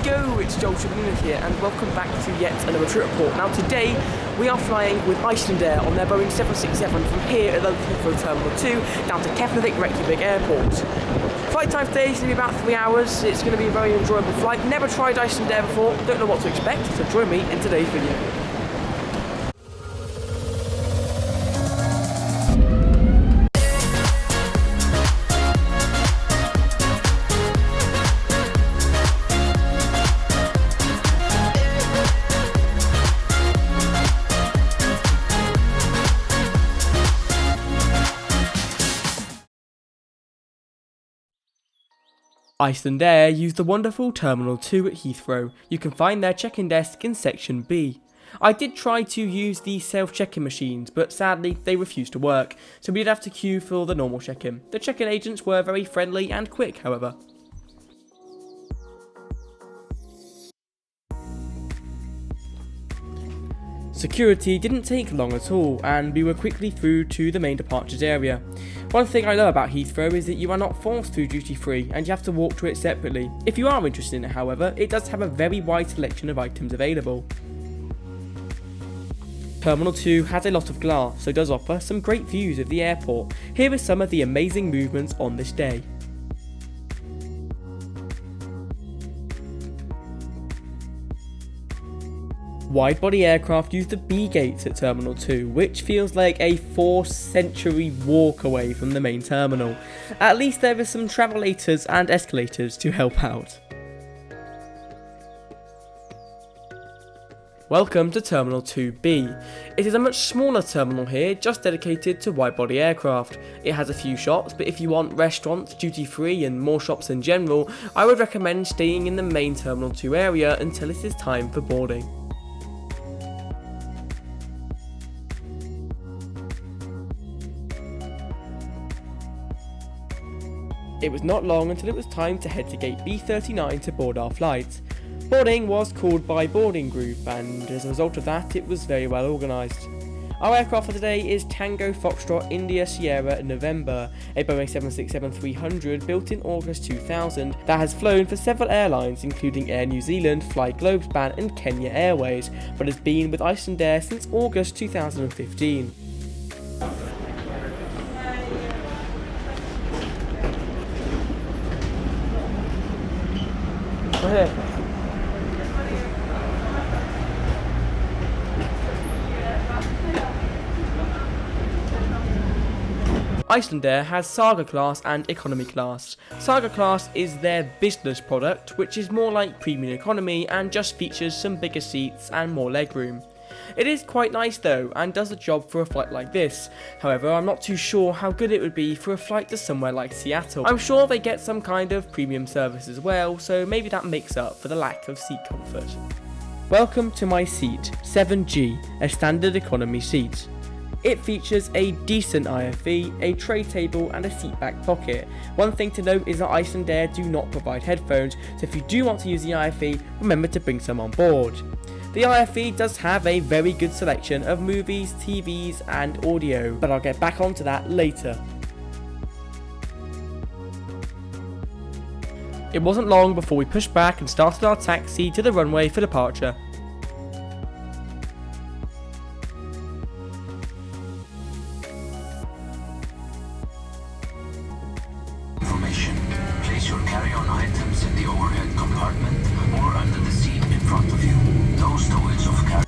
yo, it's Joel here, and welcome back to yet another trip report. Now today, we are flying with Icelandair on their Boeing 767 from here at local Heathrow Terminal 2 down to Keflavik, Reykjavík Airport. Flight time today is going to be about 3 hours. It's going to be a very enjoyable flight. Never tried Icelandair before, don't know what to expect, so join me in today's video. Icelandair use the wonderful Terminal 2 at Heathrow. You can find their check-in desk in Section B. I did try to use the self-check-in machines, but sadly they refused to work, so we did have to queue for the normal check-in. The check-in agents were very friendly and quick, however. Security didn't take long at all, and we were quickly through to the main departures area. One thing I love about Heathrow is that you are not forced through duty free and you have to walk to it separately. If you are interested in it, however, it does have a very wide selection of items available. Terminal 2 has a lot of glass, so does offer some great views of the airport. Here are some of the amazing movements on this day. Wide-body aircraft use the B gates at Terminal 2, which feels like a 4th century walk away from the main terminal. At least there is some travelators and escalators to help out. Welcome to Terminal 2B. It is a much smaller terminal here, just dedicated to wide-body aircraft. It has a few shops, but if you want restaurants, duty-free and more shops in general, I would recommend staying in the main Terminal 2 area until it is time for boarding. It was not long until it was time to head to gate B39 to board our flight. Boarding was called by boarding group, and as a result of that it was very well organised. Our aircraft for today is Tango Foxtrot India Sierra November, a Boeing 767-300 built in August 2000 that has flown for several airlines including Air New Zealand, Fly Globespan and Kenya Airways, but has been with Icelandair since August 2015. Here. Icelandair has Saga class and economy class. Saga class is their business product, which is more like premium economy and just features some bigger seats and more legroom. It is quite nice though, and does the job for a flight like this. However, I'm not too sure how good it would be for a flight to somewhere like Seattle. I'm sure they get some kind of premium service as well, so maybe that makes up for the lack of seat comfort. Welcome to my seat, 7G, a standard economy seat. It features a decent IFE, a tray table and a seat back pocket. One thing to note is that Icelandair do not provide headphones, so if you do want to use the IFE, remember to bring some on board. The IFE does have a very good selection of movies, TVs and audio, but I'll get back onto that later. It wasn't long before we pushed back and started our taxi to the runway for departure. Information. Place your carry-on items in the overhead compartment or under the seat in front of you. No stowage of carry.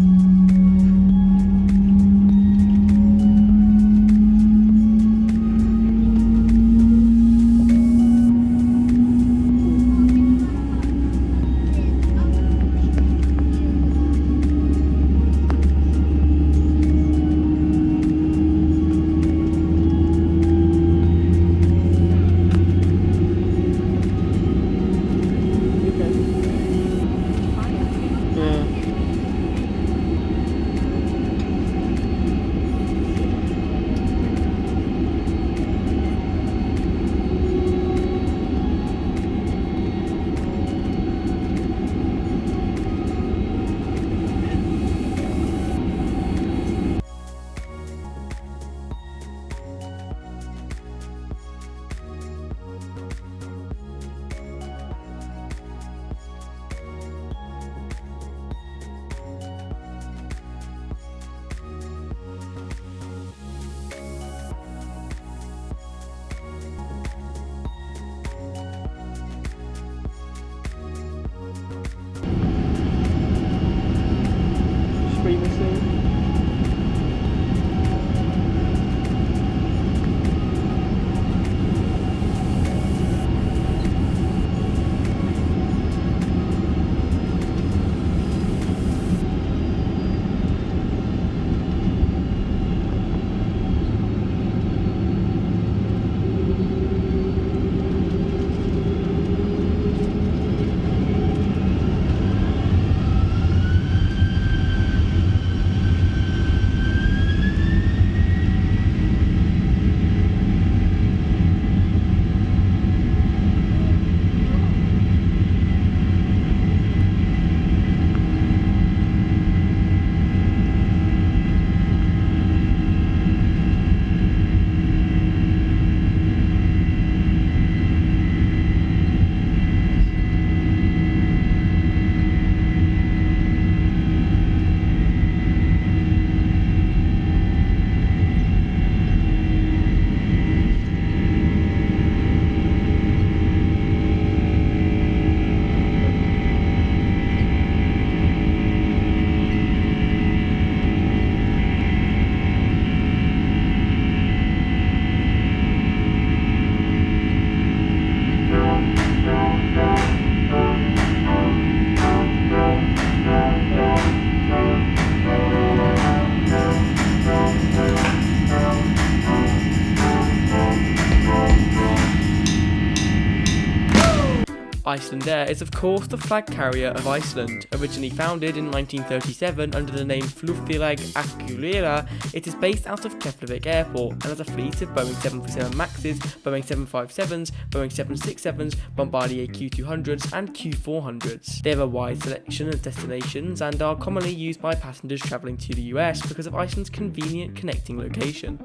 Icelandair is of course the flag carrier of Iceland. Originally founded in 1937 under the name Flugfélag Akureyrar, it is based out of Keflavik Airport and has a fleet of Boeing 737 Maxes, Boeing 757s, Boeing 767s, Bombardier Q200s and Q400s. They have a wide selection of destinations and are commonly used by passengers travelling to the US because of Iceland's convenient connecting location.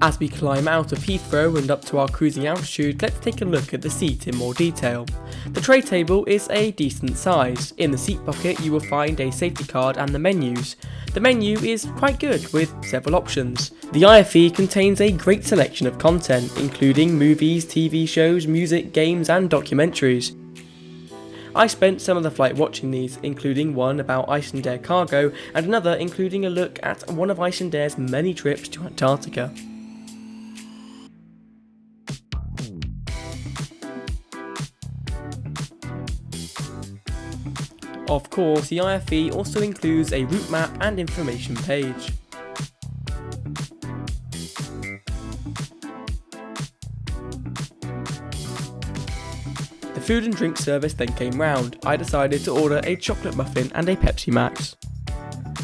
As we climb out of Heathrow and up to our cruising altitude, let's take a look at the seat in more detail. The tray table is a decent size. In the seat pocket you will find a safety card and the menus. The menu is quite good with several options. The IFE contains a great selection of content, including movies, TV shows, music, games and documentaries. I spent some of the flight watching these, including one about Icelandair cargo and another including a look at one of Icelandair's many trips to Antarctica. Of course, the IFE also includes a route map and information page. The food and drink service then came round. I decided to order a chocolate muffin and a Pepsi Max.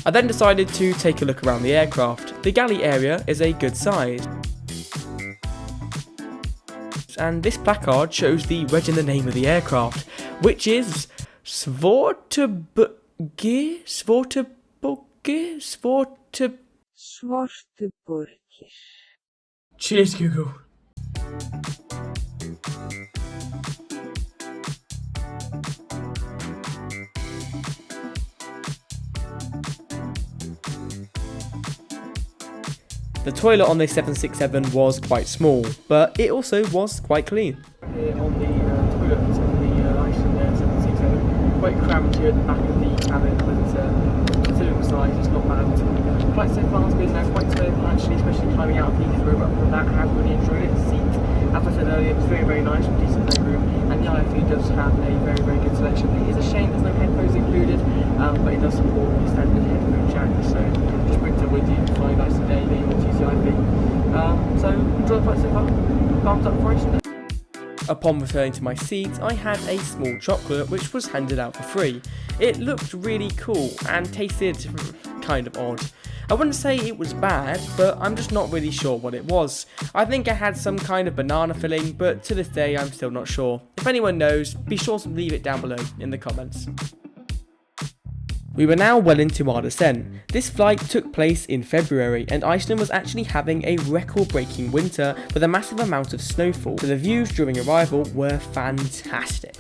I then decided to take a look around the aircraft. The galley area is a good size. And this placard shows the reg in the name of the aircraft, which is Svartborgir. Cheers, Google. The toilet on this 767 was quite small, but it also was quite clean. Here on the toilet of the Icelandair 767, quite cramped here at the back of the cabin, but considering the size, it's not bad. The flight so far has been quite terrible actually, especially climbing out of Heathrow, but other than that, I have really enjoyed it. The seat, as I said earlier, it's very, very nice with decent legroom, and the IFE does have a very, very good selection. It is a shame there's no headphones included, but it does support the standard headphone jack, so just bring it with you, flying Icelandair, you want to use the IFE. So enjoy the flight so far. Thumbs up for Icelandair. Upon returning to my seat, I had a small chocolate which was handed out for free. It looked really cool and tasted kind of odd. I wouldn't say it was bad, but I'm just not really sure what it was. I think I had some kind of banana filling, but to this day I'm still not sure. If anyone knows, be sure to leave it down below in the comments. We were now well into our descent. This flight took place in February and Iceland was actually having a record-breaking winter with a massive amount of snowfall, so the views during arrival were fantastic.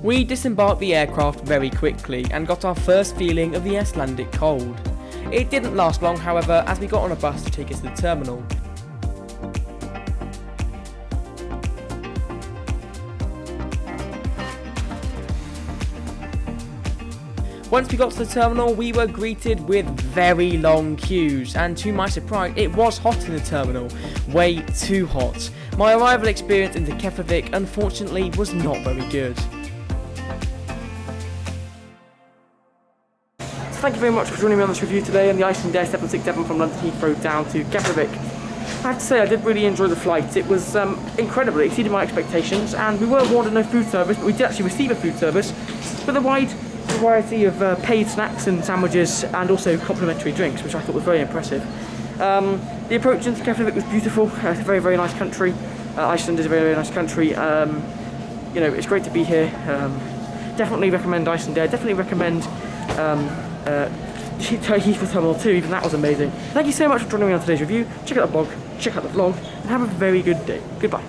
We disembarked the aircraft very quickly and got our first feeling of the Icelandic cold. It didn't last long, however, as we got on a bus to take us to the terminal. Once we got to the terminal, we were greeted with very long queues, and to my surprise, it was hot in the terminal. Way too hot. My arrival experience into Keflavik, unfortunately, was not very good. So thank you very much for joining me on this review today on the Icelandair 767 from London Heathrow down to Keflavik. I have to say I did really enjoy the flight. It was incredible, it exceeded my expectations, and we were warned of no food service, but we did actually receive a food service with a wide variety of paid snacks and sandwiches and also complimentary drinks, which I thought was very impressive. The approach into Keflavik was beautiful. It's a very, very nice country. Iceland is a very, very nice country. You know, it's great to be here. Definitely recommend Icelandair. Definitely recommend Heathrow Terminal 2, even that was amazing. Thank you so much for joining me on today's review. Check out the blog, check out the vlog, and have a very good day. Goodbye.